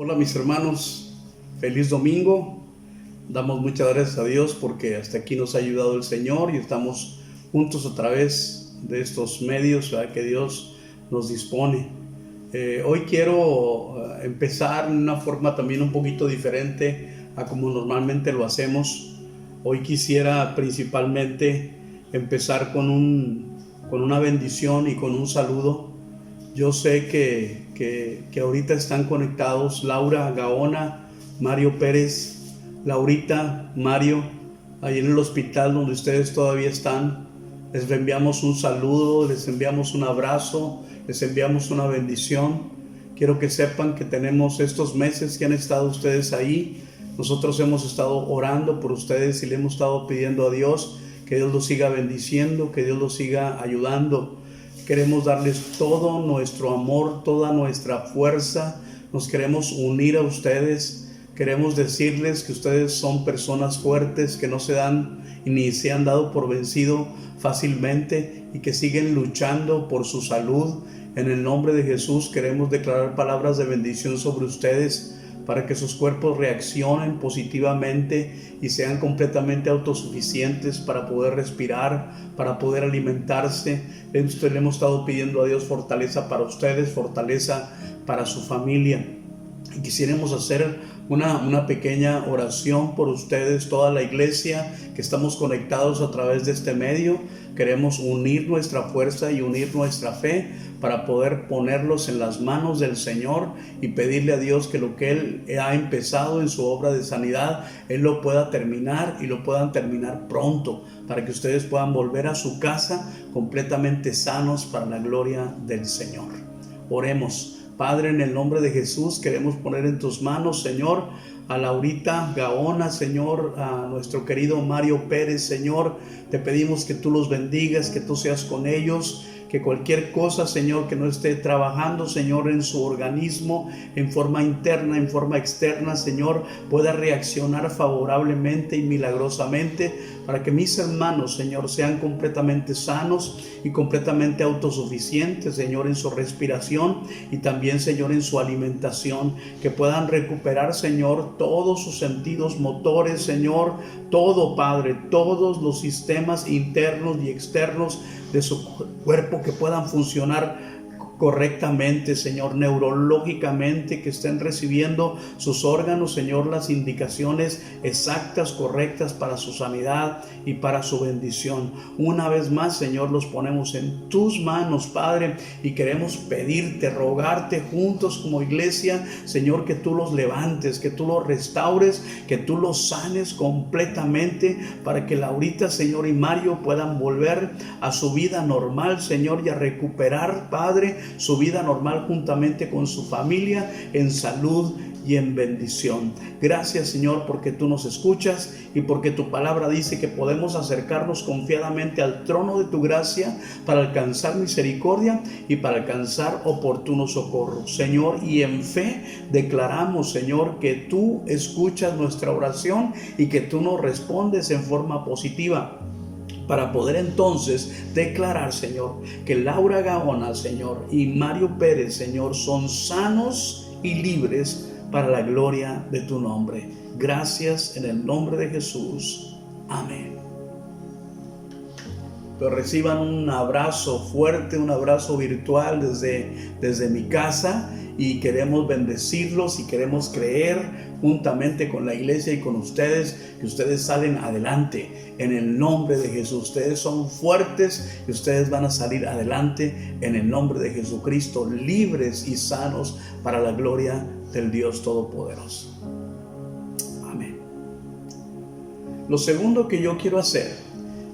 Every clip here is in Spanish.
Hola mis hermanos, feliz domingo. Damos muchas gracias a Dios porque hasta aquí nos ha ayudado el Señor y estamos juntos a través de estos medios, ¿verdad?, que Dios nos dispone. Hoy quiero empezar de una forma también un poquito diferente a como normalmente lo hacemos. Hoy quisiera principalmente empezar con una bendición y con un saludo. Yo sé que ahorita están conectados Laura Gaona, Mario Pérez, Laurita, Mario, ahí en el hospital donde ustedes todavía están. Les enviamos un saludo, les enviamos un abrazo, les enviamos una bendición. Quiero que sepan que tenemos estos meses que han estado ustedes ahí. Nosotros hemos estado orando por ustedes y le hemos estado pidiendo a Dios que Dios los siga bendiciendo, que Dios los siga ayudando. Queremos darles todo nuestro amor, toda nuestra fuerza. Nos queremos unir a ustedes. Queremos decirles que ustedes son personas fuertes, que no se dan ni se han dado por vencido fácilmente y que siguen luchando por su salud. En el nombre de Jesús queremos declarar palabras de bendición sobre ustedes, para que sus cuerpos reaccionen positivamente y sean completamente autosuficientes para poder respirar, para poder alimentarse. Le hemos estado pidiendo a Dios fortaleza para ustedes, fortaleza para su familia. Y quisiéramos hacer una pequeña oración por ustedes, toda la iglesia que estamos conectados a través de este medio. Queremos unir nuestra fuerza y unir nuestra fe para poder ponerlos en las manos del Señor y pedirle a Dios que lo que Él ha empezado en su obra de sanidad, Él lo pueda terminar y lo puedan terminar pronto, para que ustedes puedan volver a su casa completamente sanos para la gloria del Señor. Oremos. Padre, en el nombre de Jesús queremos poner en tus manos, Señor, a Laurita Gaona, Señor, a nuestro querido Mario Pérez, Señor. Te pedimos que tú los bendigas, que tú seas con ellos, que cualquier cosa, Señor, que no esté trabajando, Señor, en su organismo, en forma interna, en forma externa, Señor, pueda reaccionar favorablemente y milagrosamente, para que mis hermanos, Señor, sean completamente sanos y completamente autosuficientes, Señor, en su respiración y también, Señor, en su alimentación, que puedan recuperar, Señor, todos sus sentidos motores, Señor, todo, Padre, todos los sistemas internos y externos de su cuerpo, que puedan funcionar correctamente, Señor, neurológicamente, que estén recibiendo sus órganos, Señor, las indicaciones exactas, correctas para su sanidad y para su bendición. Una vez más, Señor, los ponemos en tus manos, Padre, y queremos pedirte, rogarte juntos como iglesia, Señor, que tú los levantes, que tú los restaures, que tú los sanes completamente, para que Laurita, Señor, y Mario puedan volver a su vida normal, Señor, y a recuperar, Padre, su vida normal juntamente con su familia, en salud y en bendición. Gracias, Señor, porque tú nos escuchas y porque tu palabra dice que podemos acercarnos confiadamente al trono de tu gracia para alcanzar misericordia y para alcanzar oportuno socorro, Señor. Y en fe declaramos, Señor, que tú escuchas nuestra oración y que tú nos respondes en forma positiva, para poder entonces declarar, Señor, que Laura Gaona, Señor, y Mario Pérez, Señor, son sanos y libres para la gloria de tu nombre. Gracias en el nombre de Jesús. Amén. Pero reciban un abrazo fuerte, un abrazo virtual desde mi casa, y queremos bendecirlos y queremos creer juntamente con la iglesia y con ustedes, que ustedes salen adelante en el nombre de Jesús. Ustedes son fuertes y ustedes van a salir adelante en el nombre de Jesucristo, libres y sanos para la gloria del Dios Todopoderoso. Amén. Lo segundo que yo quiero hacer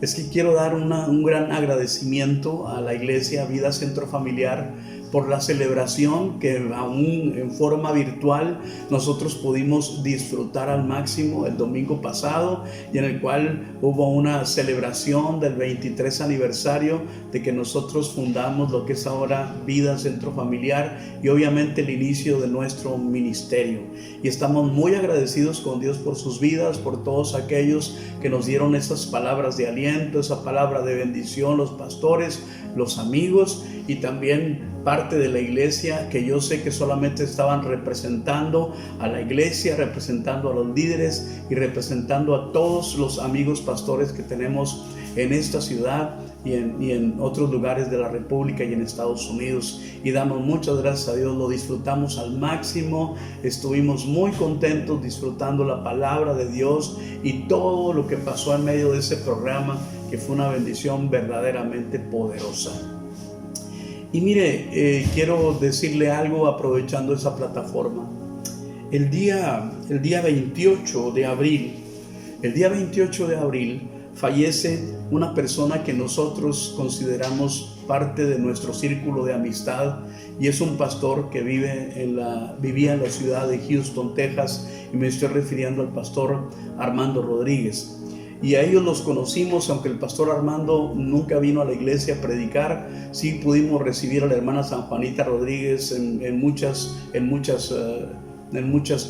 es que quiero dar un gran agradecimiento a la iglesia Vida Centro Familiar por la celebración que aún en forma virtual nosotros pudimos disfrutar al máximo el domingo pasado, y en el cual hubo una celebración del 23 aniversario de que nosotros fundamos lo que es ahora Vida Centro Familiar, y obviamente el inicio de nuestro ministerio. Y estamos muy agradecidos con Dios por sus vidas, por todos aquellos que nos dieron esas palabras de aliento, esa palabra de bendición, los pastores, los amigos, y también parte de la iglesia que yo sé que solamente estaban representando a la iglesia, representando a los líderes y representando a todos los amigos pastores que tenemos en esta ciudad y en otros lugares de la República y en Estados Unidos. Y damos muchas gracias a Dios, lo disfrutamos al máximo, estuvimos muy contentos disfrutando la palabra de Dios y todo lo que pasó en medio de ese programa, que fue una bendición verdaderamente poderosa. Y mire, quiero decirle algo aprovechando esa plataforma. El día 28 de abril, fallece una persona que nosotros consideramos parte de nuestro círculo de amistad, y es un pastor que vivía en la ciudad de Houston, Texas, y me estoy refiriendo al pastor Armando Rodríguez. Y a ellos los conocimos, aunque el pastor Armando nunca vino a la iglesia a predicar. Sí pudimos recibir a la hermana San Juanita Rodríguez en muchas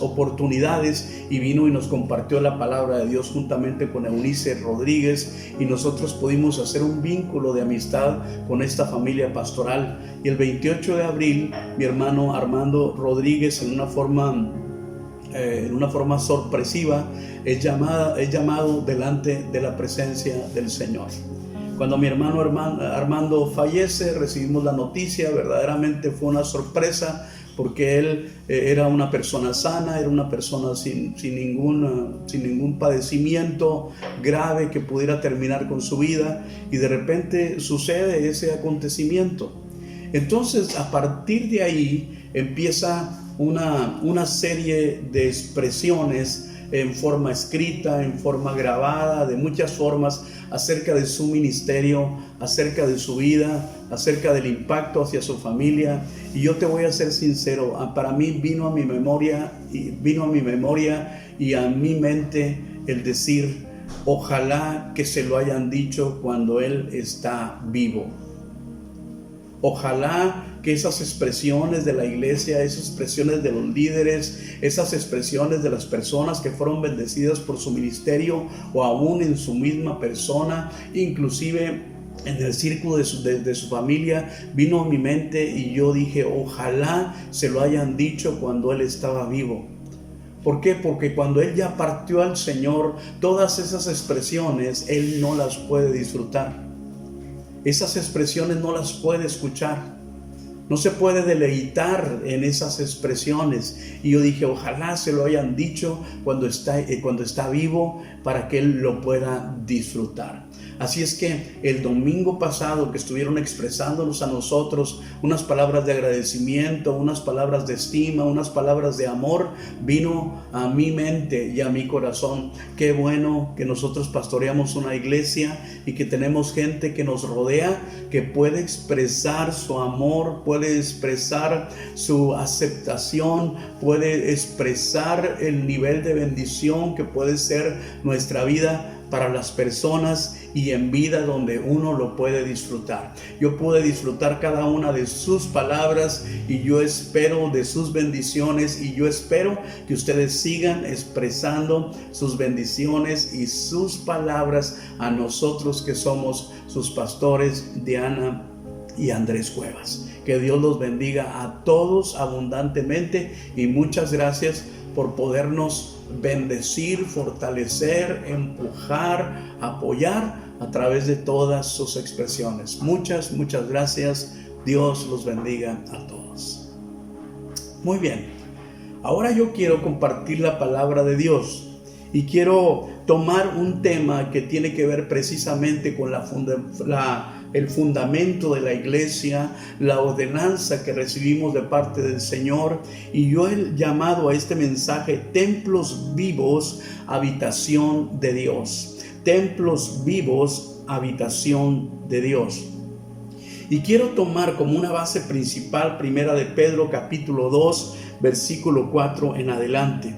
oportunidades, y vino y nos compartió la palabra de Dios juntamente con Eunice Rodríguez, y nosotros pudimos hacer un vínculo de amistad con esta familia pastoral. Y el 28 de abril mi hermano Armando Rodríguez, en una forma sorpresiva, es llamado delante de la presencia del Señor. Cuando mi hermano Armando fallece, recibimos la noticia. Verdaderamente fue una sorpresa, porque él era una persona sana, era una persona sin ningún padecimiento grave que pudiera terminar con su vida, y de repente sucede ese acontecimiento. Entonces, a partir de ahí empieza una serie de expresiones en forma escrita, en forma grabada, de muchas formas, acerca de su ministerio, acerca de su vida, acerca del impacto hacia su familia. Y yo te voy a ser sincero, para mí vino a mi memoria y a mi mente el decir: ojalá que se lo hayan dicho cuando él está vivo. Ojalá que esas expresiones de la iglesia, esas expresiones de los líderes, esas expresiones de las personas que fueron bendecidas por su ministerio, o aún en su misma persona, inclusive en el círculo de su familia, vino a mi mente, y yo dije: ojalá se lo hayan dicho cuando él estaba vivo. ¿Por qué? Porque cuando él ya partió al Señor, todas esas expresiones él no las puede disfrutar. Esas expresiones no las puede escuchar. No se puede deleitar en esas expresiones. Y yo dije: ojalá se lo hayan dicho cuando está vivo, para que él lo pueda disfrutar. Así es que el domingo pasado, que estuvieron expresándonos a nosotros unas palabras de agradecimiento, unas palabras de estima, unas palabras de amor, vino a mi mente y a mi corazón. Qué bueno que nosotros pastoreamos una iglesia y que tenemos gente que nos rodea, que puede expresar su amor, puede expresar su aceptación, puede expresar el nivel de bendición que puede ser nuestra vida para las personas, y en vida donde uno lo puede disfrutar. Yo pude disfrutar cada una de sus palabras, y yo espero de sus bendiciones, y yo espero que ustedes sigan expresando sus bendiciones y sus palabras a nosotros, que somos sus pastores, Diana y Andrés Cuevas. Que Dios los bendiga a todos abundantemente, y muchas gracias por podernos bendecir, fortalecer, empujar, apoyar a través de todas sus expresiones. Muchas gracias. Dios los bendiga a todos. Muy bien, ahora yo quiero compartir la palabra de Dios, y quiero tomar un tema que tiene que ver precisamente con el fundamento de la iglesia, la ordenanza que recibimos de parte del Señor. Y yo he llamado a este mensaje: templos vivos, habitación de Dios. Templos vivos, habitación de Dios. Y quiero tomar como una base principal Primera de Pedro capítulo 2, versículo 4 en adelante,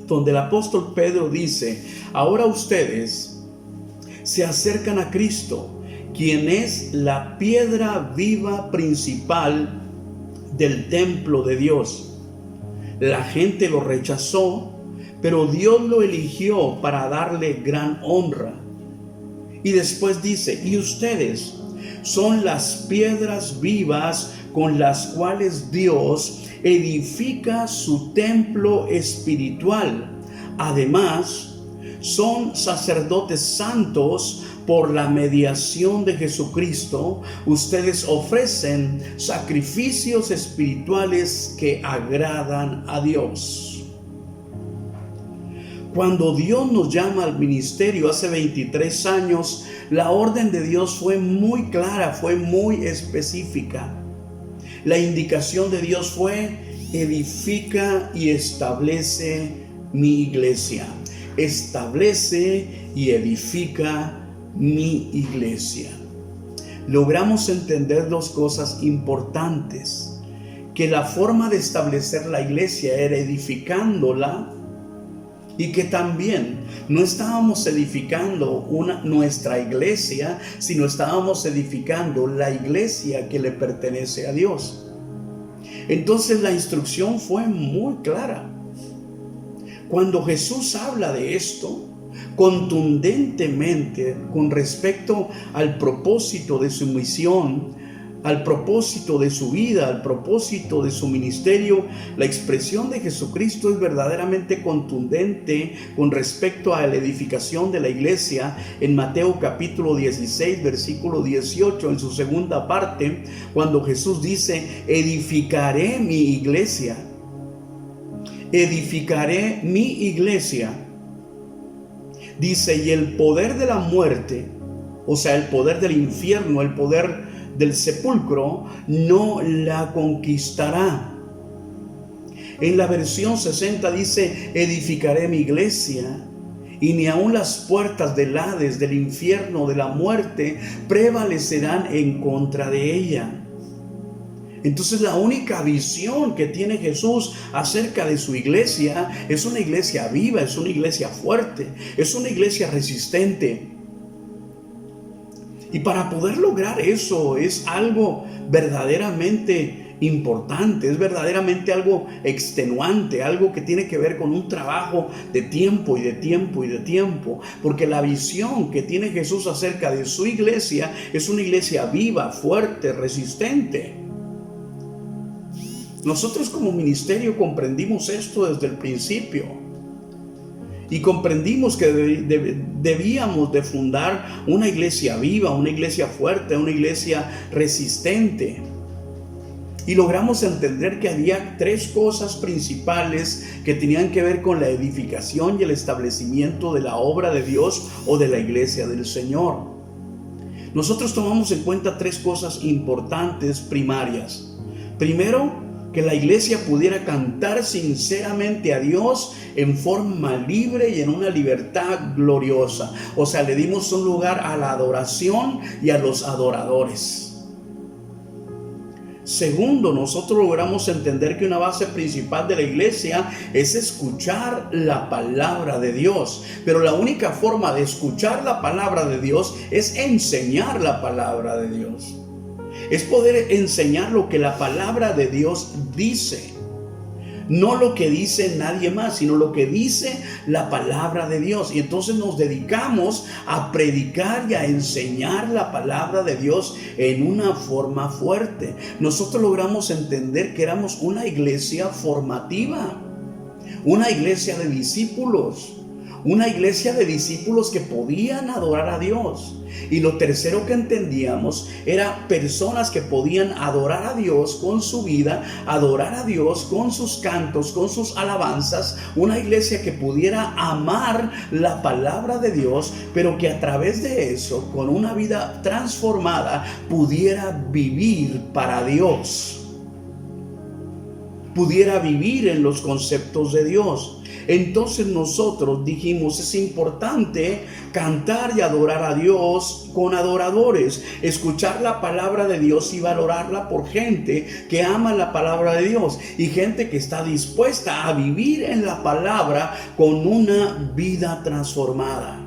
donde el apóstol Pedro dice: ahora ustedes se acercan a Cristo, quien es la piedra viva principal del templo de Dios. La gente lo rechazó, pero Dios lo eligió para darle gran honra. Y después dice: y ustedes son las piedras vivas con las cuales Dios edifica su templo espiritual. Además, son sacerdotes santos por la mediación de Jesucristo. Ustedes ofrecen sacrificios espirituales que agradan a Dios. Cuando Dios nos llama al ministerio hace 23 años, la orden de Dios fue muy clara, fue muy específica. La indicación de Dios fue: edifica y establece mi iglesia. Establece y edifica mi iglesia. Logramos entender dos cosas importantes: que la forma de establecer la iglesia era edificándola, y que también no estábamos edificando nuestra iglesia, sino estábamos edificando la iglesia que le pertenece a Dios. Entonces la instrucción fue muy clara. Cuando Jesús habla de esto contundentemente con respecto al propósito de su misión, al propósito de su vida, al propósito de su ministerio, la expresión de Jesucristo es verdaderamente contundente con respecto a la edificación de la iglesia. En Mateo capítulo 16, versículo 18, en su segunda parte, cuando Jesús dice: edificaré mi iglesia. Edificaré mi iglesia. Dice: y el poder de la muerte, o sea, el poder del infierno, el poder del sepulcro, no la conquistará. En la versión 60 dice: edificaré mi iglesia, y ni aun las puertas del Hades, del infierno, de la muerte, prevalecerán en contra de ella. Entonces la única visión que tiene Jesús acerca de su iglesia es una iglesia viva, es una iglesia fuerte, es una iglesia resistente. Y para poder lograr eso es algo verdaderamente importante, es verdaderamente algo extenuante, algo que tiene que ver con un trabajo de tiempo y de tiempo y de tiempo, porque la visión que tiene Jesús acerca de su iglesia es una iglesia viva, fuerte, resistente. Nosotros como ministerio comprendimos esto desde el principio y comprendimos que debíamos de fundar una iglesia viva, una iglesia fuerte, una iglesia resistente. Y logramos entender que había tres cosas principales que tenían que ver con la edificación y el establecimiento de la obra de Dios o de la iglesia del Señor. Nosotros tomamos en cuenta tres cosas importantes primarias. Primero, que la iglesia pudiera cantar sinceramente a Dios en forma libre y en una libertad gloriosa. O sea, le dimos un lugar a la adoración y a los adoradores. Segundo, nosotros logramos entender que una base principal de la iglesia es escuchar la palabra de Dios. Pero la única forma de escuchar la palabra de Dios es enseñar la palabra de Dios. Es poder enseñar lo que la palabra de Dios dice. No lo que dice nadie más, sino lo que dice la palabra de Dios. Y entonces nos dedicamos a predicar y a enseñar la palabra de Dios en una forma fuerte. Nosotros logramos entender que éramos una iglesia formativa, una iglesia de discípulos. Una iglesia de discípulos que podían adorar a Dios. Y lo tercero que entendíamos era personas que podían adorar a Dios con su vida, adorar a Dios con sus cantos, con sus alabanzas. Una iglesia que pudiera amar la palabra de Dios, pero que a través de eso, con una vida transformada, pudiera vivir para Dios. Pudiera vivir en los conceptos de Dios. Entonces nosotros dijimos: es importante cantar y adorar a Dios con adoradores, escuchar la palabra de Dios y valorarla por gente que ama la palabra de Dios y gente que está dispuesta a vivir en la palabra con una vida transformada.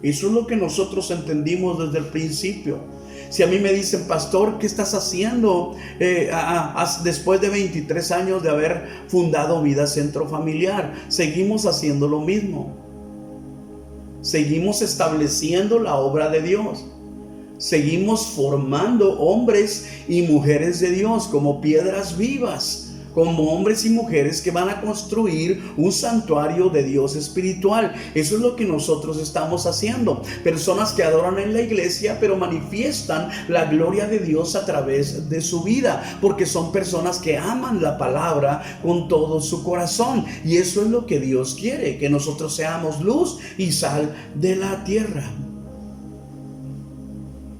Eso es lo que nosotros entendimos desde el principio. Si a mí me dicen: pastor, ¿qué estás haciendo después de 23 años de haber fundado Vida Centro Familiar? Seguimos haciendo lo mismo. Seguimos estableciendo la obra de Dios. seguimos formando hombres y mujeres de Dios como piedras vivas, como hombres y mujeres que van a construir un santuario de Dios espiritual. Eso es lo que nosotros estamos haciendo. Personas que adoran en la iglesia, pero manifiestan la gloria de Dios a través de su vida, porque son personas que aman la palabra con todo su corazón. Y eso es lo que Dios quiere, que nosotros seamos luz y sal de la tierra.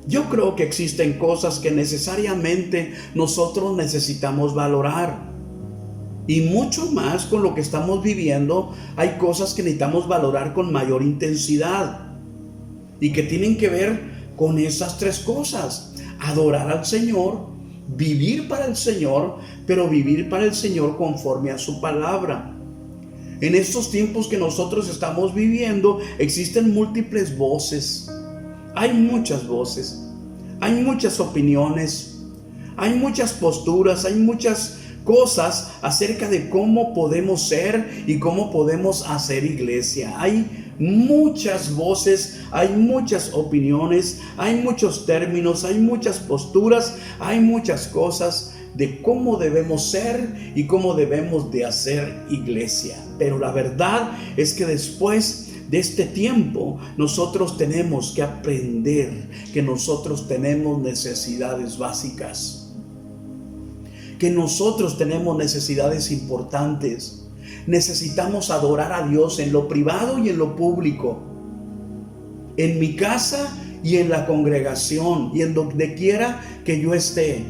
Yo creo que existen cosas que necesariamente nosotros necesitamos valorar. Y mucho más con lo que estamos viviendo, hay cosas que necesitamos valorar con mayor intensidad. Y que tienen que ver con esas tres cosas. Adorar al Señor, vivir para el Señor, pero vivir para el Señor conforme a su palabra. En estos tiempos que nosotros estamos viviendo, existen múltiples voces. Hay muchas voces, hay muchas opiniones, hay muchas posturas, hay muchas cosas acerca de cómo podemos ser y cómo podemos hacer iglesia. Hay muchas voces, hay muchas opiniones, hay muchos términos, hay muchas posturas, hay muchas cosas de cómo debemos ser y cómo debemos de hacer iglesia. Pero la verdad es que después de este tiempo, nosotros tenemos que aprender que nosotros tenemos necesidades básicas, que nosotros tenemos necesidades importantes. Necesitamos adorar a Dios en lo privado y en lo público, en mi casa y en la congregación y en donde quiera que yo esté.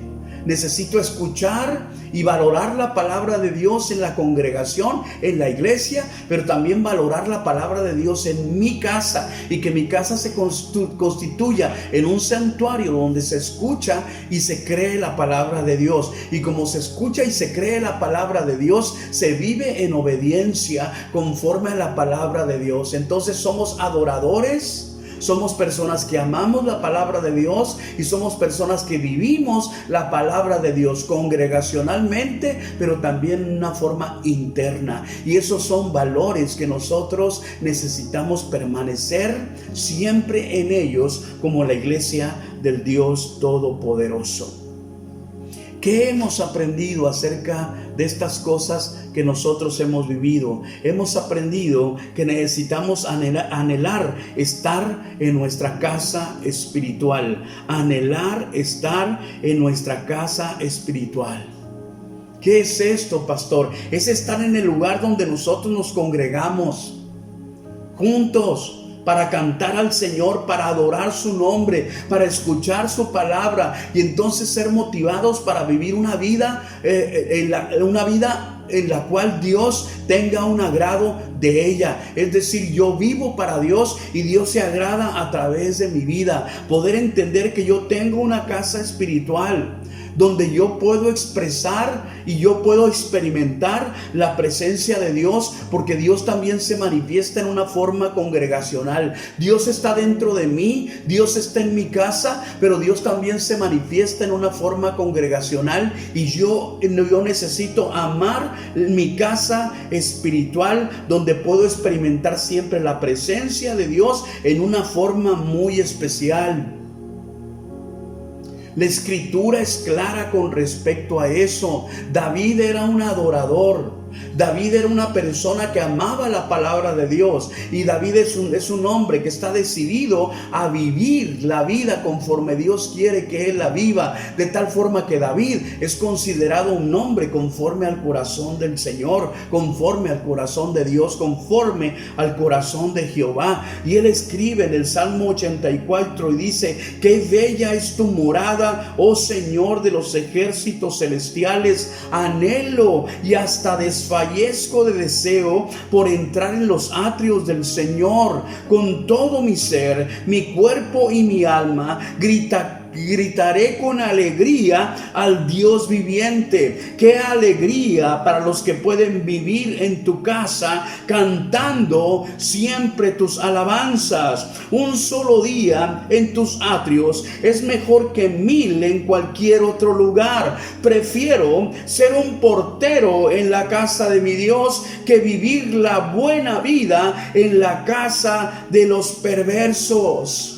Necesito escuchar y valorar la palabra de Dios en la congregación, en la iglesia, pero también valorar la palabra de Dios en mi casa, y que mi casa se constituya en un santuario donde se escucha y se cree la palabra de Dios. Y como se escucha y se cree la palabra de Dios, se vive en obediencia conforme a la palabra de Dios. Entonces somos adoradores. Somos personas que amamos la palabra de Dios y somos personas que vivimos la palabra de Dios congregacionalmente, pero también en una forma interna. Y esos son valores que nosotros necesitamos permanecer siempre en ellos como la iglesia del Dios Todopoderoso. ¿Qué hemos aprendido acerca de estas cosas que nosotros hemos vivido? Hemos aprendido que necesitamos anhelar estar en nuestra casa espiritual. Anhelar estar en nuestra casa espiritual. ¿Qué es esto, pastor? Es estar en el lugar donde nosotros nos congregamos juntos para cantar al Señor, para adorar su nombre, para escuchar su palabra y entonces ser motivados para vivir una vida en la cual Dios tenga un agrado de ella. Es decir, yo vivo para Dios y Dios se agrada a través de mi vida. Poder entender que yo tengo una casa espiritual donde yo puedo expresar y yo puedo experimentar la presencia de Dios, porque Dios también se manifiesta en una forma congregacional. Dios está dentro de mí, Dios está en mi casa, pero Dios también se manifiesta en una forma congregacional, y yo necesito amar mi casa espiritual, donde puedo experimentar siempre la presencia de Dios en una forma muy especial. La escritura es clara con respecto a eso. David era un adorador. David era una persona que amaba la palabra de Dios, y David es un hombre que está decidido a vivir la vida conforme Dios quiere que él la viva, de tal forma que David es considerado un hombre conforme al corazón del Señor, conforme al corazón de Dios, conforme al corazón de Jehová. Y él escribe en el Salmo 84 y dice: qué bella es tu morada, oh Señor de los ejércitos celestiales. Anhelo y hasta desfallezco de deseo por entrar en los atrios del Señor. Con todo mi ser, mi cuerpo y mi alma gritaré con alegría al Dios viviente. Qué alegría para los que pueden vivir en tu casa cantando siempre tus alabanzas. Un solo día en tus atrios es mejor que 1000 en cualquier otro lugar. Prefiero ser un portero en la casa de mi Dios que vivir la buena vida en la casa de los perversos.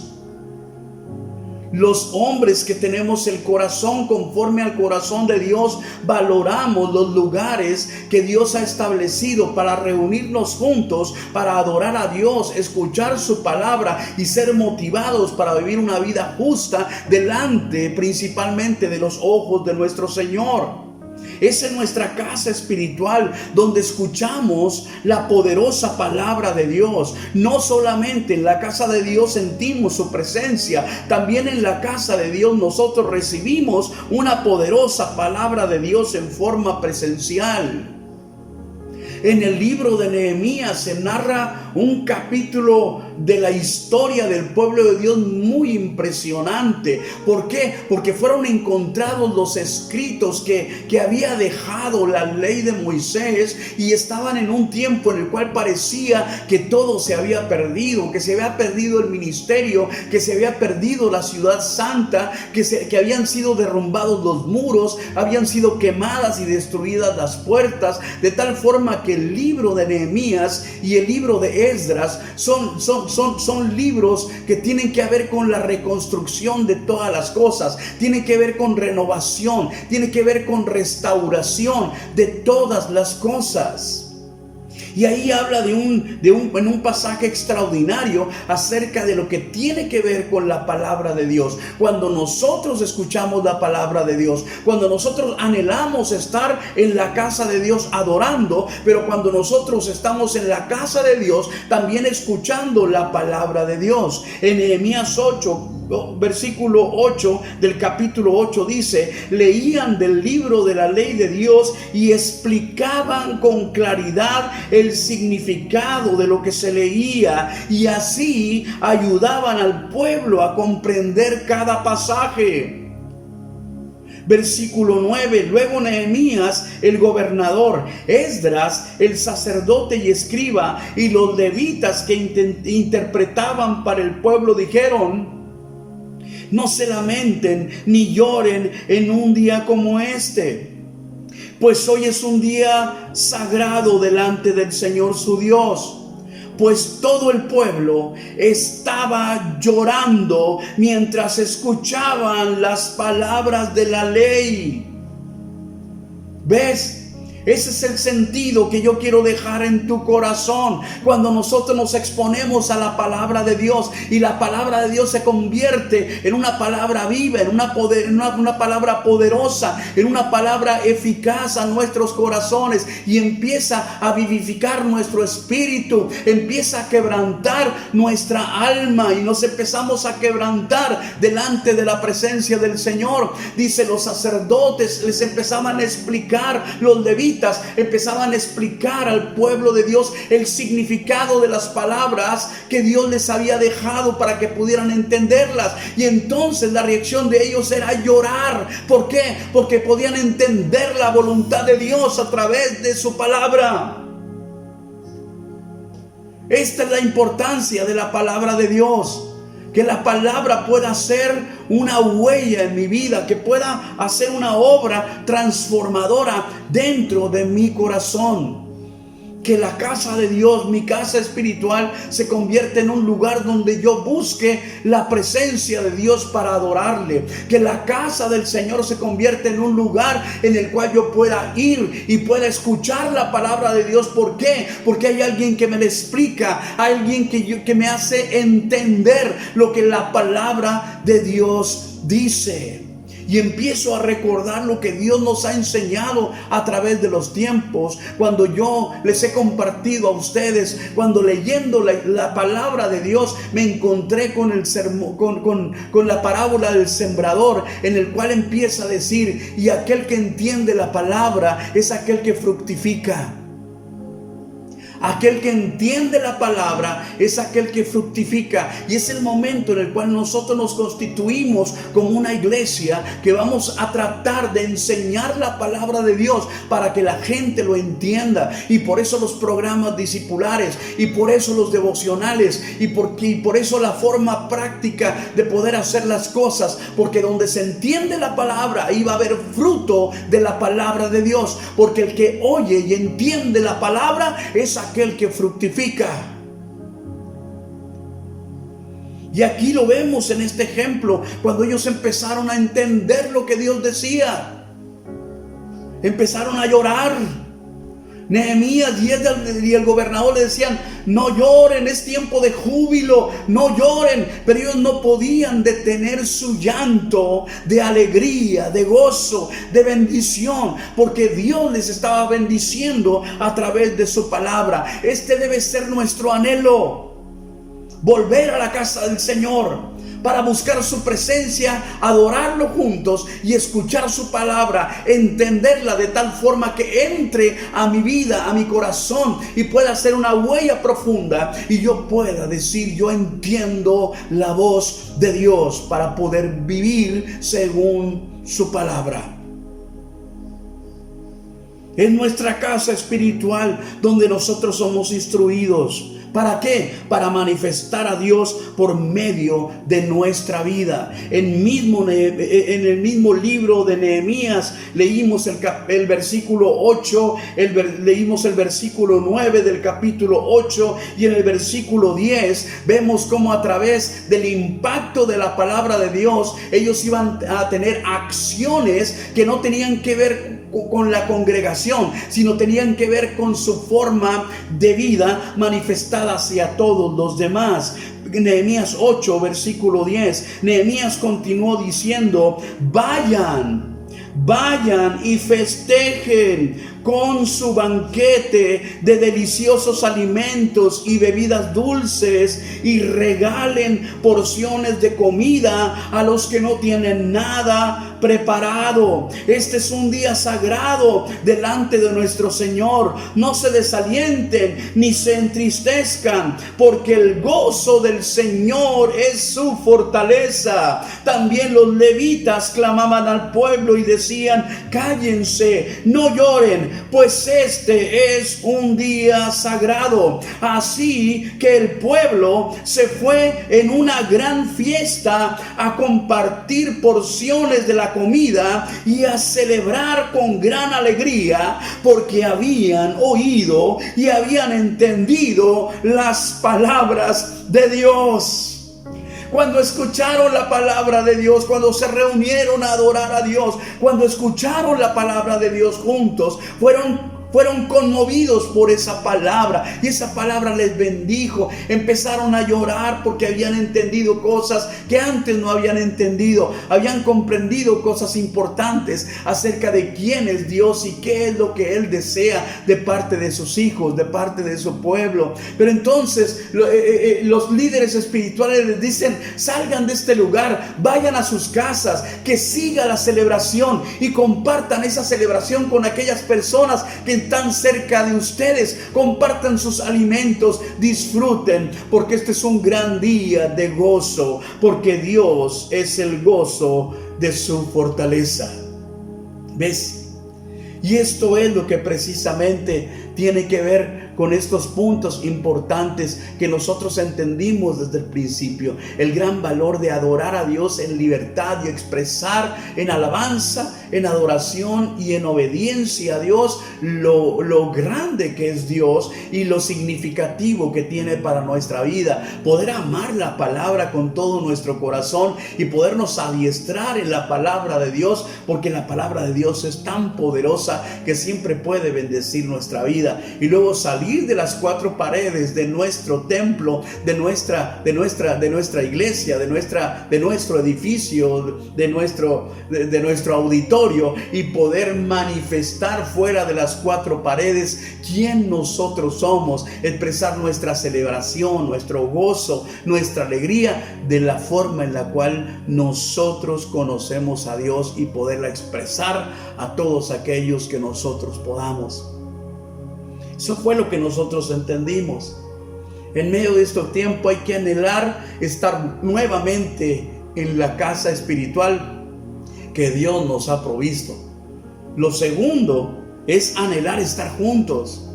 Los hombres que tenemos el corazón conforme al corazón de Dios, valoramos los lugares que Dios ha establecido para reunirnos juntos, para adorar a Dios, escuchar su palabra y ser motivados para vivir una vida justa delante principalmente de los ojos de nuestro Señor. Es en nuestra casa espiritual donde escuchamos la poderosa palabra de Dios. No solamente en la casa de Dios sentimos su presencia, también en la casa de Dios nosotros recibimos una poderosa palabra de Dios en forma presencial. En el libro de Nehemías se narra un capítulo de la historia del pueblo de Dios muy impresionante. ¿Por qué? Porque fueron encontrados los escritos que había dejado la ley de Moisés, y estaban en un tiempo en el cual parecía que todo se había perdido, que se había perdido el ministerio, que se había perdido la ciudad santa, que habían sido derrumbados los muros, habían sido quemadas y destruidas las puertas, de tal forma que el libro de Nehemías y el libro de Esdras son libros que tienen que ver con la reconstrucción de todas las cosas, tienen que ver con renovación, tienen que ver con restauración de todas las cosas. Y ahí habla en un pasaje extraordinario acerca de lo que tiene que ver con la palabra de Dios. Cuando nosotros escuchamos la palabra de Dios, cuando nosotros anhelamos estar en la casa de Dios adorando, pero cuando nosotros estamos en la casa de Dios también escuchando la palabra de Dios. En Nehemías 8, versículo 8 del capítulo 8 dice: leían del libro de la ley de Dios y explicaban con claridad el significado de lo que se leía, y así ayudaban al pueblo a comprender cada pasaje. Versículo 9: luego Nehemías el gobernador, Esdras el sacerdote y escriba, y los levitas que interpretaban para el pueblo dijeron: no se lamenten ni lloren en un día como este, pues hoy es un día sagrado delante del Señor su Dios. Pues todo el pueblo estaba llorando mientras escuchaban las palabras de la ley. ¿Ves? Ese es el sentido que yo quiero dejar en tu corazón. Cuando nosotros nos exponemos a la palabra de Dios y la palabra de Dios se convierte en una palabra viva, en una palabra poderosa, en una palabra eficaz a nuestros corazones, y empieza a vivificar nuestro espíritu, empieza a quebrantar nuestra alma, y nos empezamos a quebrantar delante de la presencia del Señor. Dice, los sacerdotes les empezaban a explicar, los levitas empezaban a explicar al pueblo de Dios el significado de las palabras que Dios les había dejado para que pudieran entenderlas. Y entonces la reacción de ellos era llorar. ¿Por qué? Porque podían entender la voluntad de Dios a través de su palabra. Esta es la importancia de la palabra de Dios. Que la palabra pueda hacer una huella en mi vida, que pueda hacer una obra transformadora dentro de mi corazón. Que la casa de Dios, mi casa espiritual, se convierta en un lugar donde yo busque la presencia de Dios para adorarle. Que la casa del Señor se convierta en un lugar en el cual yo pueda ir y pueda escuchar la palabra de Dios. ¿Por qué? Porque hay alguien que me la explica, hay alguien que me hace entender lo que la palabra de Dios dice. Y empiezo a recordar lo que Dios nos ha enseñado a través de los tiempos. Cuando yo les he compartido a ustedes, cuando leyendo la palabra de Dios, me encontré con la parábola del sembrador, en el cual empieza a decir: y aquel que entiende la palabra es aquel que fructifica. Aquel que entiende la palabra es aquel que fructifica. Y es el momento en el cual nosotros nos constituimos como una iglesia que vamos a tratar de enseñar la palabra de Dios para que la gente lo entienda. Y por eso los programas discipulares, y por eso los devocionales, y por eso la forma práctica de poder hacer las cosas. Porque donde se entiende la palabra, ahí va a haber fruto de la palabra de Dios. Porque el que oye y entiende la palabra es aquel que fructifica. Y aquí lo vemos en este ejemplo, cuando ellos empezaron a entender lo que Dios decía. Empezaron a llorar. Nehemías y el gobernador le decían: no lloren, es tiempo de júbilo, no lloren. Pero ellos no podían detener su llanto de alegría, de gozo, de bendición, porque Dios les estaba bendiciendo a través de su palabra. Este debe ser nuestro anhelo: volver a la casa del Señor para buscar su presencia, adorarlo juntos y escuchar su palabra, entenderla de tal forma que entre a mi vida, a mi corazón, y pueda hacer una huella profunda, y yo pueda decir: yo entiendo la voz de Dios, para poder vivir según su palabra. Es nuestra casa espiritual donde nosotros somos instruidos. ¿Para qué? Para manifestar a Dios por medio de nuestra vida. En el mismo libro de Nehemías leímos el versículo 8, leímos el versículo 9 del capítulo 8, y en el versículo 10 vemos cómo a través del impacto de la palabra de Dios, ellos iban a tener acciones que no tenían que ver con la congregación, sino tenían que ver con su forma de vida manifestada hacia todos los demás. Nehemías 8, versículo 10. Nehemías continuó diciendo: vayan y festejen con su banquete de deliciosos alimentos y bebidas dulces, y regalen porciones de comida a los que no tienen nada preparado. Este es un día sagrado delante de nuestro Señor. No se desalienten ni se entristezcan, porque el gozo del Señor es su fortaleza. También los levitas clamaban al pueblo y decían: cállense, no lloren, pues este es un día sagrado. Así que el pueblo se fue en una gran fiesta a compartir porciones de la comida y a celebrar con gran alegría, porque habían oído y habían entendido las palabras de Dios. Cuando escucharon la palabra de Dios, cuando se reunieron a adorar a Dios, cuando escucharon la palabra de Dios juntos, fueron conmovidos por esa palabra, y esa palabra les bendijo. Empezaron a llorar porque habían entendido cosas que antes no habían entendido. Habían comprendido cosas importantes acerca de quién es Dios y qué es lo que Él desea de parte de sus hijos, de parte de su pueblo. Pero entonces los líderes espirituales les dicen: salgan de este lugar, vayan a sus casas, que siga la celebración, y compartan esa celebración con aquellas personas que están cerca de ustedes. Compartan sus alimentos, disfruten, porque este es un gran día de gozo, porque Dios es el gozo de su fortaleza. ¿Ves? Y esto es lo que precisamente tiene que ver con estos puntos importantes que nosotros entendimos desde el principio. El gran valor de adorar a Dios en libertad y expresar en alabanza, en adoración y en obediencia a Dios lo grande que es Dios y lo significativo que tiene para nuestra vida. Poder amar la palabra con todo nuestro corazón y podernos adiestrar en la palabra de Dios, porque la palabra de Dios es tan poderosa que siempre puede bendecir nuestra vida. Y luego salir de las cuatro paredes de nuestro templo, de nuestra iglesia, de nuestro edificio, de nuestro auditorio, y poder manifestar fuera de las cuatro paredes quién nosotros somos, expresar nuestra celebración, nuestro gozo, nuestra alegría, de la forma en la cual nosotros conocemos a Dios, y poderla expresar a todos aquellos que nosotros podamos. Eso fue lo que nosotros entendimos. En medio de este tiempo hay que anhelar estar nuevamente en la casa espiritual que Dios nos ha provisto. Lo segundo es anhelar estar juntos.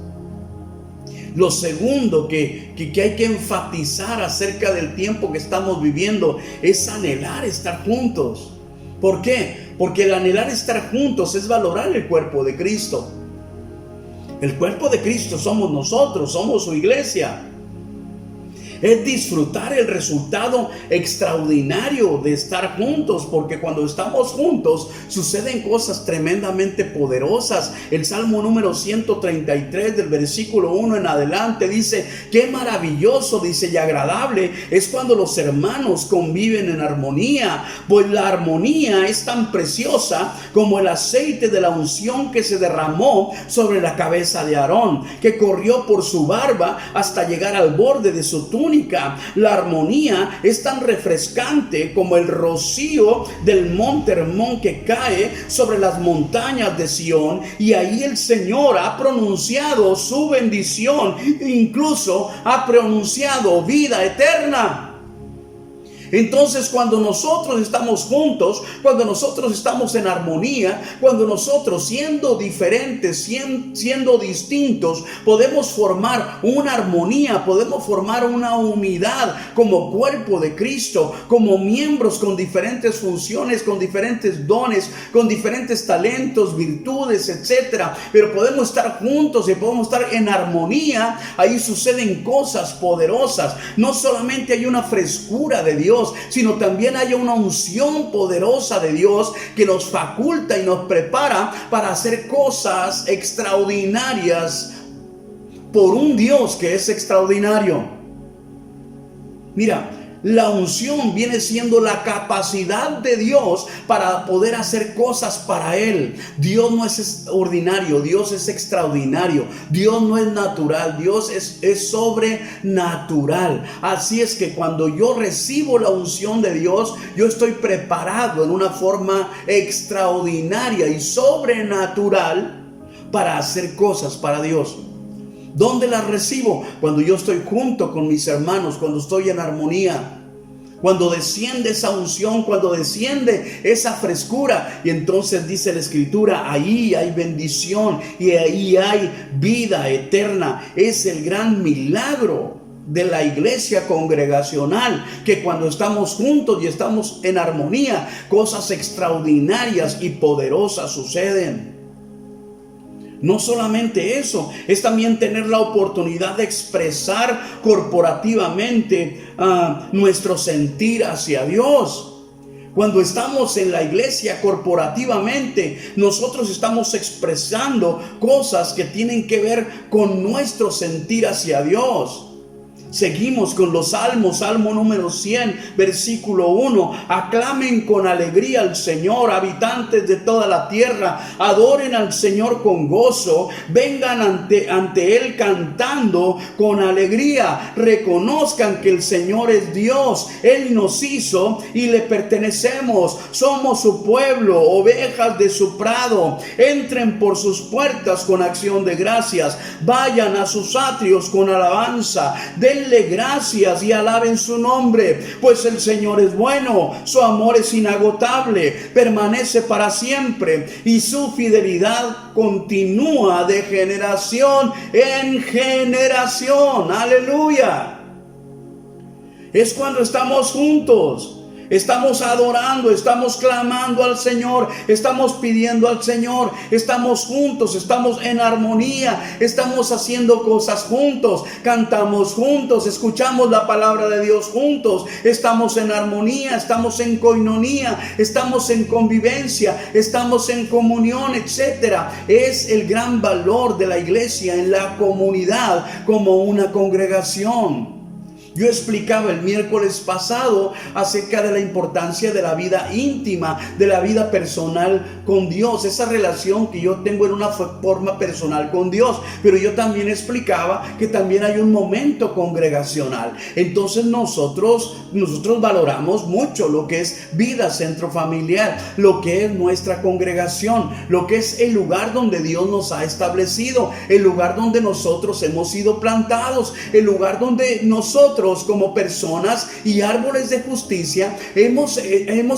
Lo segundo que hay que enfatizar acerca del tiempo que estamos viviendo es anhelar estar juntos. ¿Por qué? Porque el anhelar estar juntos es valorar el cuerpo de Cristo. El cuerpo de Cristo somos nosotros, somos su iglesia. Es disfrutar el resultado extraordinario de estar juntos, porque cuando estamos juntos suceden cosas tremendamente poderosas. El Salmo número 133 del versículo 1 en adelante dice: qué maravilloso, dice, y agradable es cuando los hermanos conviven en armonía, pues la armonía es tan preciosa como el aceite de la unción que se derramó sobre la cabeza de Aarón, que corrió por su barba hasta llegar al borde de su túnica. La armonía es tan refrescante como el rocío del monte Hermón que cae sobre las montañas de Sión, y ahí el Señor ha pronunciado su bendición, incluso ha pronunciado vida eterna. Entonces, cuando nosotros estamos juntos, cuando nosotros estamos en armonía, cuando nosotros, siendo diferentes, siendo distintos, podemos formar una armonía, podemos formar una unidad como cuerpo de Cristo, como miembros con diferentes funciones, con diferentes dones, con diferentes talentos, virtudes, etcétera. Pero podemos estar juntos y podemos estar en armonía. Ahí suceden cosas poderosas. No solamente hay una frescura de Dios, sino también hay una unción poderosa de Dios que nos faculta y nos prepara para hacer cosas extraordinarias por un Dios que es extraordinario. Mira, la unción viene siendo la capacidad de Dios para poder hacer cosas para Él. Dios no es ordinario, Dios es extraordinario. Dios no es natural, Dios es sobrenatural. Así es que cuando yo recibo la unción de Dios, yo estoy preparado en una forma extraordinaria y sobrenatural para hacer cosas para Dios. ¿Dónde las recibo? Cuando yo estoy junto con mis hermanos, cuando estoy en armonía. Cuando desciende esa unción, cuando desciende esa frescura, y entonces dice la Escritura, ahí hay bendición y ahí hay vida eterna. Es el gran milagro de la iglesia congregacional, que cuando estamos juntos y estamos en armonía, cosas extraordinarias y poderosas suceden. No solamente eso, es también tener la oportunidad de expresar corporativamente nuestro sentir hacia Dios. Cuando estamos en la iglesia corporativamente, nosotros estamos expresando cosas que tienen que ver con nuestro sentir hacia Dios. Seguimos con los salmos. Salmo número 100, versículo 1. Aclamen con alegría al Señor, habitantes de toda la tierra. Adoren al Señor con gozo. Vengan ante Él cantando con alegría. Reconozcan que el Señor es Dios. Él nos hizo y le pertenecemos. Somos su pueblo, ovejas de su prado. Entren por sus puertas con acción de gracias. Vayan a sus atrios con alabanza. Denle gracias y alaben su nombre, pues el Señor es bueno, su amor es inagotable, permanece para siempre y su fidelidad continúa de generación en generación. Aleluya. Es cuando estamos juntos. Estamos adorando, estamos clamando al Señor, estamos pidiendo al Señor, estamos juntos, estamos en armonía, estamos haciendo cosas juntos, cantamos juntos, escuchamos la palabra de Dios juntos, estamos en armonía, estamos en coinonía, estamos en convivencia, estamos en comunión, etcétera. Es el gran valor de la iglesia en la comunidad como una congregación. Yo explicaba el miércoles pasado acerca de la importancia de la vida íntima, de la vida personal con Dios, esa relación que yo tengo en una forma personal con Dios, pero yo también explicaba que también hay un momento congregacional. Entonces nosotros valoramos mucho lo que es vida centrofamiliar, lo que es nuestra congregación, lo que es el lugar donde Dios nos ha establecido, el lugar donde nosotros hemos sido plantados, el lugar donde nosotros como personas y árboles de justicia hemos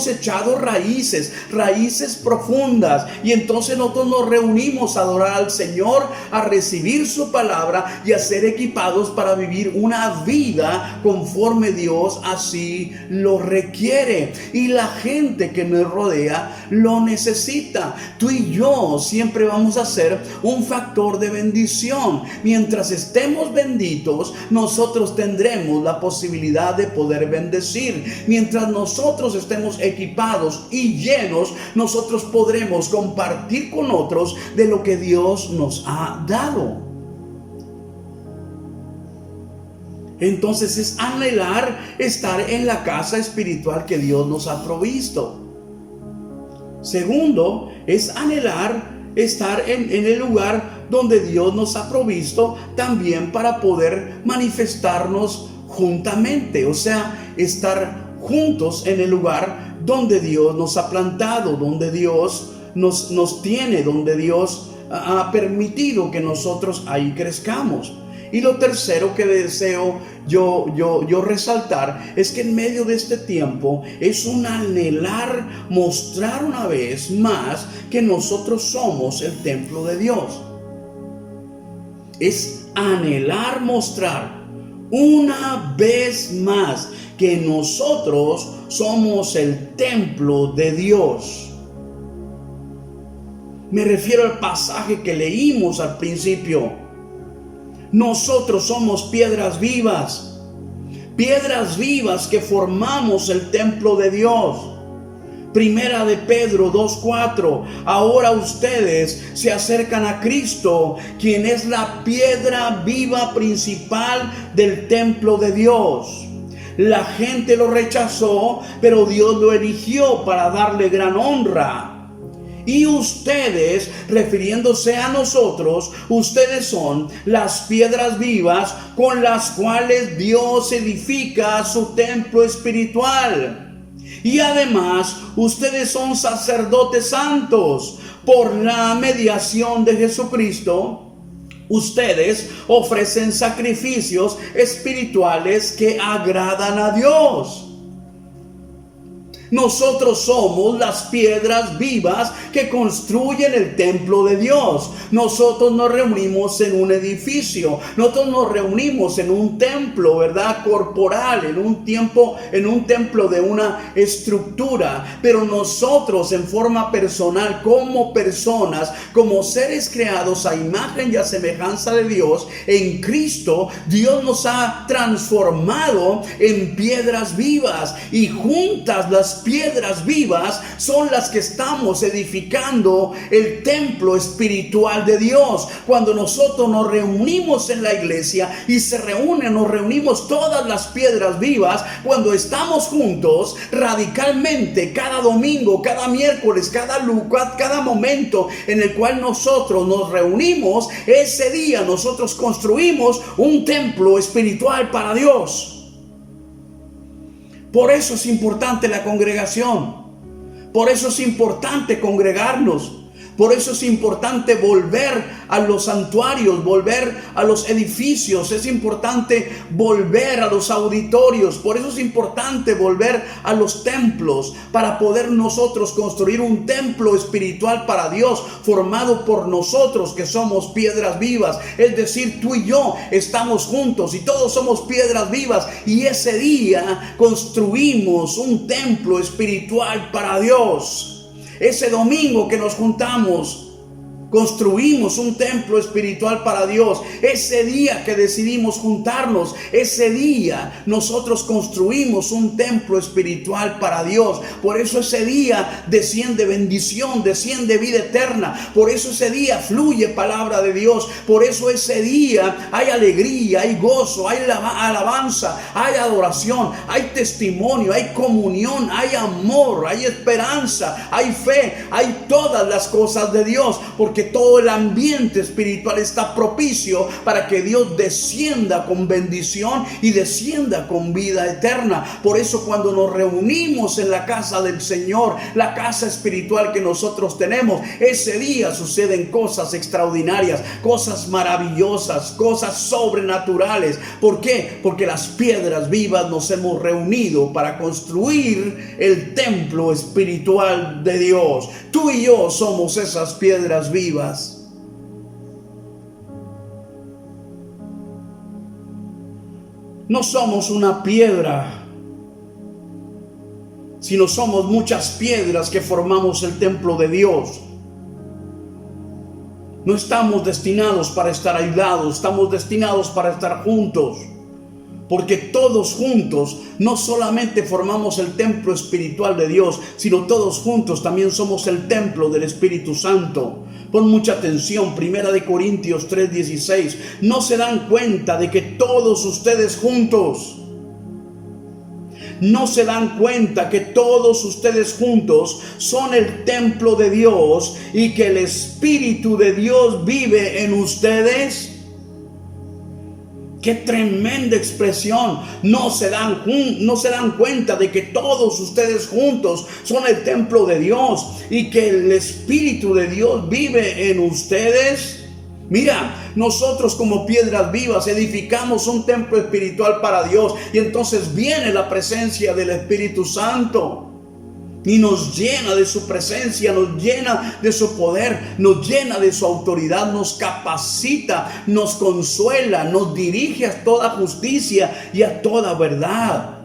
echado raíces profundas, y entonces nosotros nos reunimos a adorar al Señor, a recibir su palabra y a ser equipados para vivir una vida conforme Dios así lo requiere, y la gente que nos rodea lo necesita. Tú y yo siempre vamos a ser un factor de bendición. Mientras estemos benditos, nosotros tendremos tenemos la posibilidad de poder bendecir. Mientras nosotros estemos equipados y llenos, nosotros podremos compartir con otros de lo que Dios nos ha dado. Entonces es anhelar estar en la casa espiritual que Dios nos ha provisto. Segundo, es anhelar estar en el lugar donde Dios nos ha provisto también para poder manifestarnos juntamente. O sea, estar juntos en el lugar donde Dios nos ha plantado, donde Dios nos tiene, donde Dios ha permitido que nosotros ahí crezcamos. Y lo tercero que deseo yo resaltar es que en medio de este tiempo es un anhelar mostrar una vez más que nosotros somos el templo de Dios. Es anhelar mostrar una vez más que nosotros somos el templo de Dios. Me refiero al pasaje que leímos al principio. Nosotros somos piedras vivas que formamos el templo de Dios. Primera de Pedro 2:4. Ahora ustedes se acercan a Cristo, quien es la piedra viva principal del templo de Dios. La gente lo rechazó, pero Dios lo eligió para darle gran honra. Y ustedes, refiriéndose a nosotros, ustedes son las piedras vivas con las cuales Dios edifica su templo espiritual. Y además, ustedes son sacerdotes santos. Por la mediación de Jesucristo, ustedes ofrecen sacrificios espirituales que agradan a Dios. Nosotros somos las piedras vivas que construyen el templo de Dios. Nosotros nos reunimos en un edificio, nosotros nos reunimos en un templo, ¿verdad? Corporal, en un templo de una estructura. Pero nosotros en forma personal, como personas, como seres creados a imagen y a semejanza de Dios, en Cristo, Dios nos ha transformado en piedras vivas, y juntas las piedras vivas son las que estamos edificando el templo espiritual de Dios. Cuando nosotros nos reunimos en la iglesia y nos reunimos todas las piedras vivas, cuando estamos juntos radicalmente cada domingo, cada miércoles, cada momento en el cual nosotros nos reunimos, ese día nosotros construimos un templo espiritual para Dios. Por eso es importante la congregación. Por eso es importante congregarnos. Por eso es importante volver a los santuarios, volver a los edificios. Es importante volver a los auditorios. Por eso es importante volver a los templos, para poder nosotros construir un templo espiritual para Dios, formado por nosotros que somos piedras vivas. Es decir, tú y yo estamos juntos y todos somos piedras vivas, y ese día construimos un templo espiritual para Dios. Ese domingo que nos juntamos, construimos un templo espiritual para Dios. Ese día que decidimos juntarnos, ese día nosotros construimos un templo espiritual para Dios. Por eso ese día desciende bendición, desciende vida eterna. Por eso ese día fluye palabra de Dios. Por eso ese día hay alegría, hay gozo, hay alabanza, hay adoración, hay testimonio, hay comunión, hay amor, hay esperanza, hay fe, hay todas las cosas de Dios. Porque todo el ambiente espiritual está propicio para que Dios descienda con bendición y descienda con vida eterna. Por eso cuando nos reunimos en la casa del Señor, la casa espiritual que nosotros tenemos, ese día suceden cosas extraordinarias, cosas maravillosas, cosas sobrenaturales. ¿Por qué? Porque las piedras vivas nos hemos reunido para construir el templo espiritual de Dios. Tú y yo somos esas piedras vivas. No somos una piedra, sino somos muchas piedras que formamos el templo de Dios. No estamos destinados para estar aislados, estamos destinados para estar juntos. Porque todos juntos no solamente formamos el templo espiritual de Dios, sino todos juntos también somos el templo del Espíritu Santo. Pon mucha atención, 1 Corintios 3:16. No se dan cuenta de que todos ustedes juntos, no se dan cuenta que todos ustedes juntos son el templo de Dios y que el Espíritu de Dios vive en ustedes. ¡Qué tremenda expresión! No se dan cuenta de que todos ustedes juntos son el templo de Dios y que el Espíritu de Dios vive en ustedes. Mira, nosotros como piedras vivas edificamos un templo espiritual para Dios y entonces viene la presencia del Espíritu Santo. Y nos llena de su presencia, nos llena de su poder, nos llena de su autoridad, nos capacita, nos consuela, nos dirige a toda justicia y a toda verdad.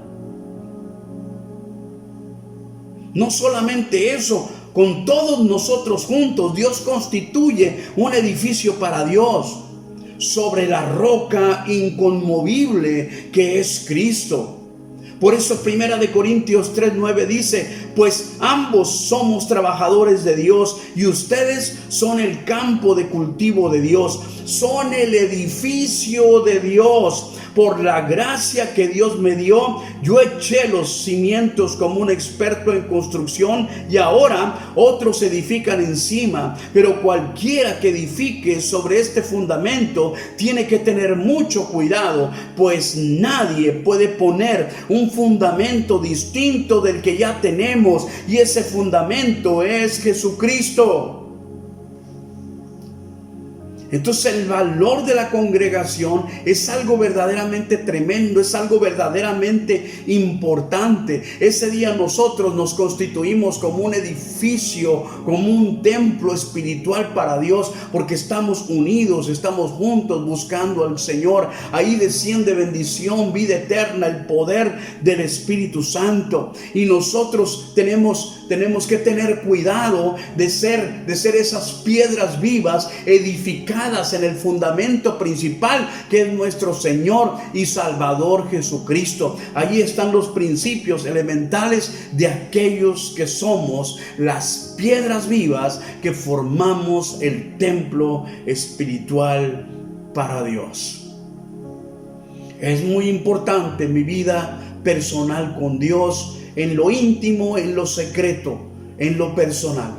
No solamente eso, con todos nosotros juntos, Dios constituye un edificio para Dios sobre la roca inconmovible que es Cristo. Por eso 1 Corintios 3:9 dice: pues ambos somos trabajadores de Dios y ustedes son el campo de cultivo de Dios, son el edificio de Dios. Por la gracia que Dios me dio, yo eché los cimientos como un experto en construcción y ahora otros edifican encima. Pero cualquiera que edifique sobre este fundamento tiene que tener mucho cuidado, pues nadie puede poner un fundamento distinto del que ya tenemos, y ese fundamento es Jesucristo. Entonces el valor de la congregación es algo verdaderamente tremendo, es algo verdaderamente importante. Ese día nosotros nos constituimos como un edificio, como un templo espiritual para Dios, porque estamos unidos, estamos juntos buscando al Señor. Ahí desciende bendición, vida eterna, el poder del Espíritu Santo. Y nosotros tenemos que tener cuidado de ser esas piedras vivas edificadas en el fundamento principal, que es nuestro Señor y Salvador Jesucristo. Allí están los principios elementales de aquellos que somos las piedras vivas que formamos el templo espiritual para Dios. Es muy importante mi vida personal con Dios, en lo íntimo, en lo secreto, en lo personal.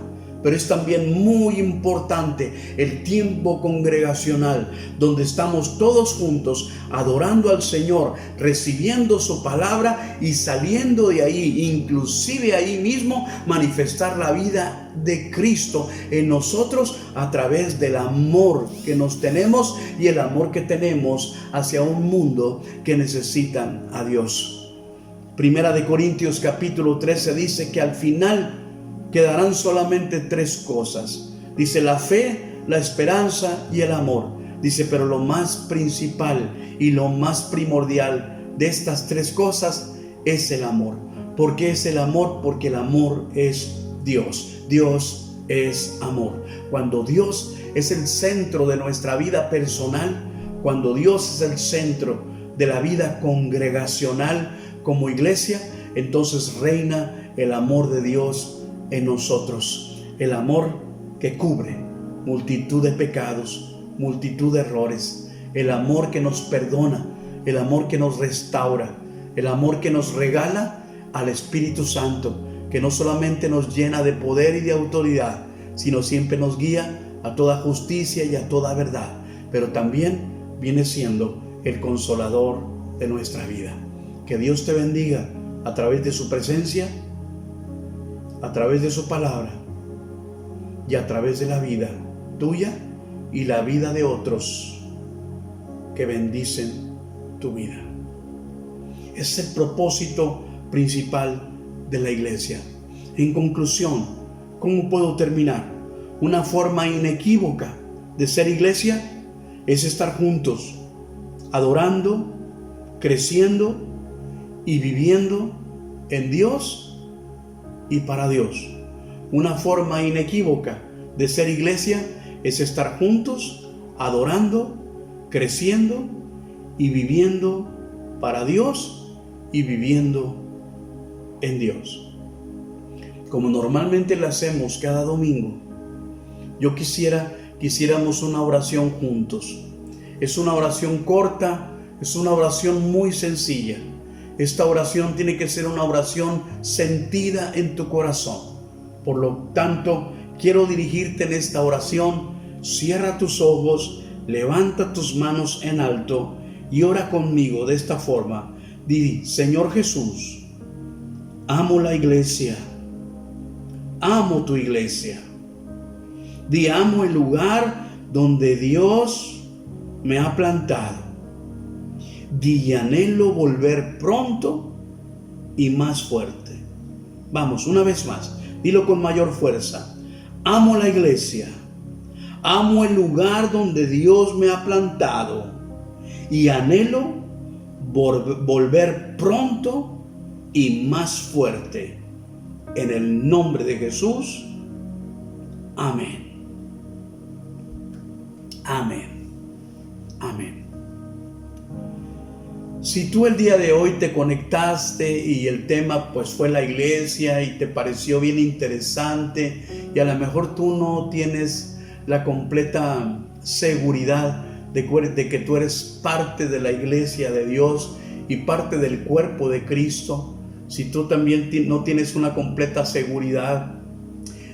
Pero es también muy importante el tiempo congregacional, donde estamos todos juntos adorando al Señor, recibiendo su palabra y saliendo de ahí, inclusive ahí mismo, manifestar la vida de Cristo en nosotros a través del amor que nos tenemos y el amor que tenemos hacia un mundo que necesitan a Dios. 1 Corintios capítulo 13 dice que al final quedarán solamente 3 cosas. Dice: la fe, la esperanza y el amor. Dice: pero lo más principal y lo más primordial de estas 3 cosas es el amor. ¿Por qué es el amor? Porque el amor es Dios. Dios es amor. Cuando Dios es el centro de nuestra vida personal, cuando Dios es el centro de la vida congregacional como iglesia, entonces reina el amor de Dios en nosotros, el amor que cubre multitud de pecados, multitud de errores, el amor que nos perdona, el amor que nos restaura, el amor que nos regala al Espíritu Santo, que no solamente nos llena de poder y de autoridad, sino siempre nos guía a toda justicia y a toda verdad, pero también viene siendo el consolador de nuestra vida. Que Dios te bendiga a través de su presencia, a través de su palabra y a través de la vida tuya y la vida de otros que bendicen tu vida. Es el propósito principal de la iglesia. En conclusión, ¿cómo puedo terminar? Una forma inequívoca de ser iglesia es estar juntos, adorando, creciendo y viviendo en Dios y para Dios. Una forma inequívoca de ser iglesia es estar juntos, adorando, creciendo y viviendo para Dios y viviendo en Dios. Como normalmente lo hacemos cada domingo, yo quisiéramos una oración juntos. Es una oración corta, es una oración muy sencilla. Esta oración tiene que ser una oración sentida en tu corazón. Por lo tanto, quiero dirigirte en esta oración. Cierra tus ojos, levanta tus manos en alto y ora conmigo de esta forma. Di: Señor Jesús, amo la iglesia, amo tu iglesia. Di: amo el lugar donde Dios me ha plantado. Di: y anhelo volver pronto y más fuerte. Vamos, una vez más, dilo con mayor fuerza. Amo la iglesia, amo el lugar donde Dios me ha plantado y anhelo volver pronto y más fuerte. En el nombre de Jesús, amén. Amén. Amén. Si tú el día de hoy te conectaste y el tema pues fue la iglesia y te pareció bien interesante y a lo mejor tú no tienes la completa seguridad de que tú eres parte de la iglesia de Dios y parte del cuerpo de Cristo, si tú también no tienes una completa seguridad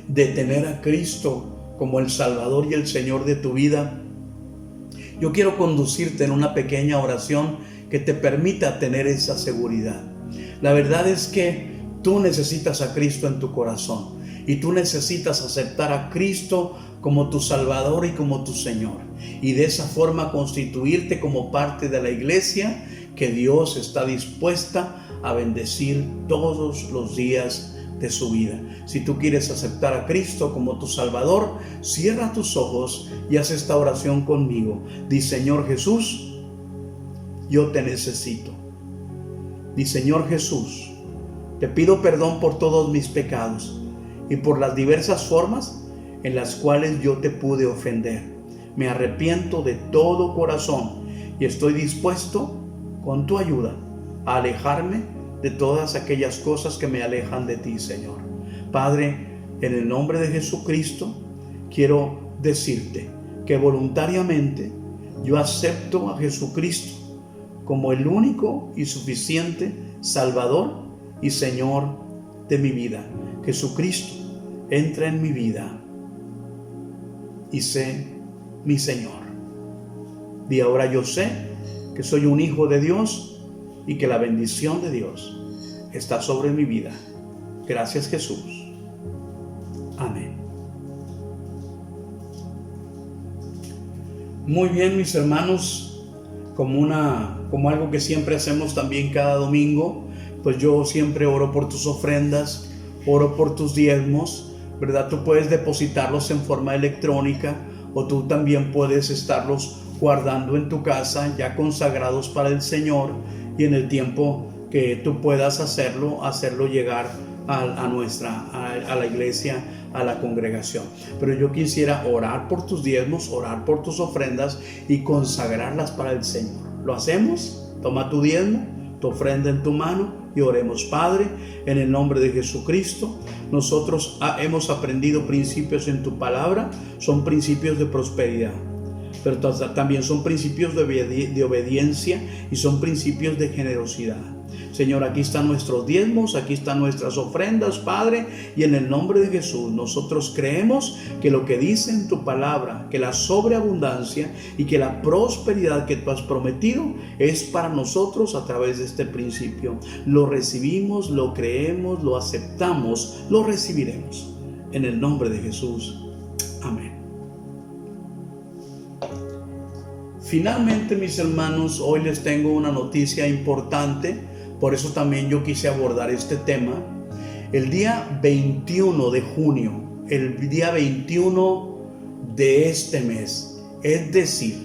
de tener a Cristo como el Salvador y el Señor de tu vida, yo quiero conducirte en una pequeña oración que te permita tener esa seguridad. La verdad es que tú necesitas a Cristo en tu corazón y tú necesitas aceptar a Cristo como tu Salvador y como tu Señor, y de esa forma constituirte como parte de la iglesia que Dios está dispuesta a bendecir todos los días de su vida. Si tú quieres aceptar a Cristo como tu Salvador, cierra tus ojos y haz esta oración conmigo. Di: Señor Jesús, yo te necesito. Di: Señor Jesús, te pido perdón por todos mis pecados y por las diversas formas en las cuales yo te pude ofender. Me arrepiento de todo corazón y estoy dispuesto, con tu ayuda, a alejarme de todas aquellas cosas que me alejan de ti, Señor. Padre, en el nombre de Jesucristo, quiero decirte que voluntariamente yo acepto a Jesucristo como el único y suficiente Salvador y Señor de mi vida. Jesucristo, entra en mi vida y sé mi Señor. Y ahora yo sé que soy un hijo de Dios y que la bendición de Dios está sobre mi vida. Gracias, Jesús. Amén. Muy bien, mis hermanos, como algo que siempre hacemos también cada domingo, pues yo siempre oro por tus ofrendas, oro por tus diezmos, ¿verdad? Tú puedes depositarlos en forma electrónica o tú también puedes estarlos guardando en tu casa ya consagrados para el Señor, y en el tiempo que tú puedas hacerlo llegar a la iglesia, a la congregación. Pero yo quisiera orar por tus diezmos, orar por tus ofrendas y consagrarlas para el Señor. ¿Lo hacemos? Toma tu diezmo, tu ofrenda en tu mano y oremos. Padre, en el nombre de Jesucristo, nosotros hemos aprendido principios en tu palabra. Son principios de prosperidad, pero también son principios de obediencia y son principios de generosidad. Señor, aquí están nuestros diezmos, aquí están nuestras ofrendas, Padre, y en el nombre de Jesús nosotros creemos que lo que dice en tu palabra, que la sobreabundancia y que la prosperidad que tú has prometido es para nosotros a través de este principio. Lo recibimos, lo creemos, lo aceptamos, lo recibiremos. En el nombre de Jesús. Amén. Finalmente, mis hermanos, hoy les tengo una noticia importante. Por eso también yo quise abordar este tema. El día 21 de junio, el día 21 de este mes, es decir,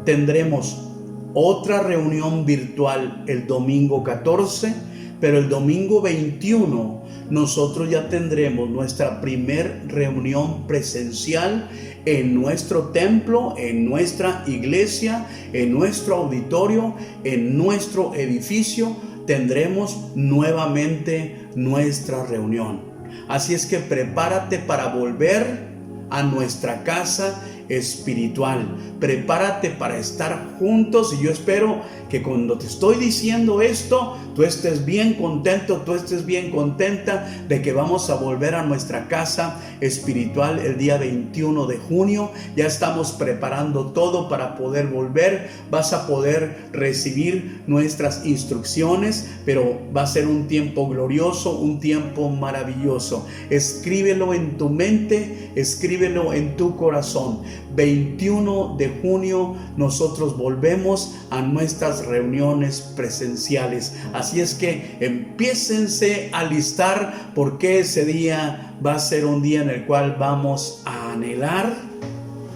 tendremos otra reunión virtual el domingo 14 Pero el domingo 21 nosotros ya tendremos nuestra primer reunión presencial en nuestro templo, en nuestra iglesia, en nuestro auditorio, en nuestro edificio. Tendremos nuevamente nuestra reunión. Así es que prepárate para volver a nuestra casa espiritual. Prepárate para estar juntos, y yo espero que cuando te estoy diciendo esto, tú estés bien contento, tú estés bien contenta de que vamos a volver a nuestra casa espiritual el día 21 de junio. Ya estamos preparando todo para poder volver. Vas a poder recibir nuestras instrucciones, pero va a ser un tiempo glorioso, un tiempo maravilloso. Escríbelo en tu mente, escríbelo en tu corazón. 21 de junio nosotros volvemos a nuestras reuniones presenciales. Así es que empiécense a alistar, porque ese día va a ser un día en el cual vamos a anhelar,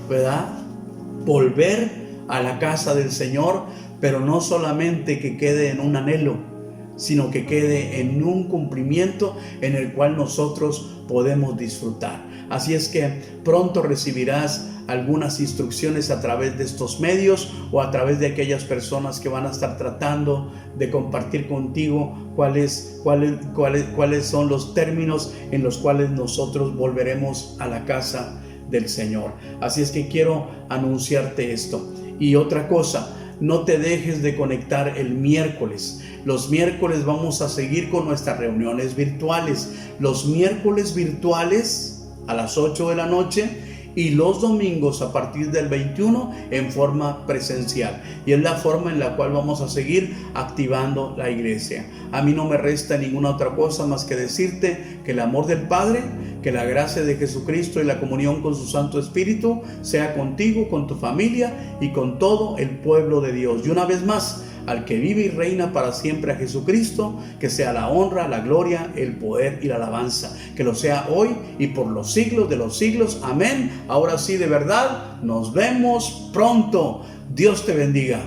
¿verdad?, volver a la casa del Señor, pero no solamente que quede en un anhelo, sino que quede en un cumplimiento en el cual nosotros podemos disfrutar. Así es que pronto recibirás algunas instrucciones a través de estos medios o a través de aquellas personas que van a estar tratando de compartir contigo cuáles son los términos en los cuales nosotros volveremos a la casa del Señor. Así es que quiero anunciarte esto. Y otra cosa, no te dejes de conectar el miércoles. Los miércoles vamos a seguir con nuestras reuniones virtuales. Los miércoles virtuales a las 8 de la noche y los domingos a partir del 21 en forma presencial. Y es la forma en la cual vamos a seguir activando la iglesia. A mí no me resta ninguna otra cosa más que decirte que el amor del Padre, que la gracia de Jesucristo y la comunión con su Santo Espíritu sea contigo, con tu familia y con todo el pueblo de Dios. Y una vez más, al que vive y reina para siempre, a Jesucristo, que sea la honra, la gloria, el poder y la alabanza, que lo sea hoy y por los siglos de los siglos. Amén. Ahora sí, de verdad, nos vemos pronto. Dios te bendiga.